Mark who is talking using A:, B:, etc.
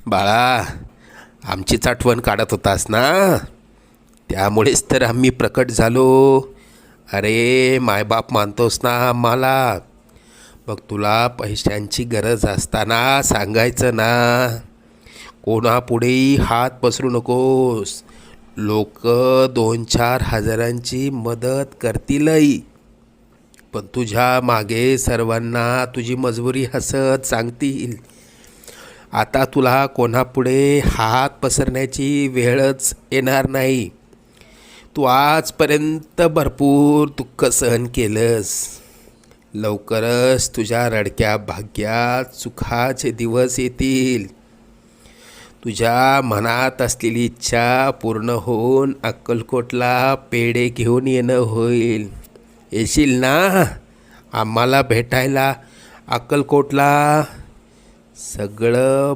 A: बाळा, आमचीच आठवण काढत होतास ना, त्यामुळेच तर आम्ही प्रकट झालो. अरे मायबाप मानतोस ना आम्हाला, मग तुला पैशांची गरज असताना सांगायचं ना. कोणापुढेही हात पसरू नकोस. लोक 2-4 हजारांची मदत करतीलही, पण तुझ्या मागे सर्वांना तुझी मजबुरी हसत सांगतील. आता तुला कोणापुढे हात पसरण्याची वेळच येणार नाही. तू आजपर्यंत भरपूर दुःख सहन केलंस. लवकरच तुझ्या रडक्या भाग्यात सुखाचे दिवस येतील. तुझ्या मनात असलेली इच्छा पूर्ण होऊन अक्कलकोटला पेढे घेऊन येणं होईल. येशील ना आम्हाला भेटायला अक्कलकोटला? सगळं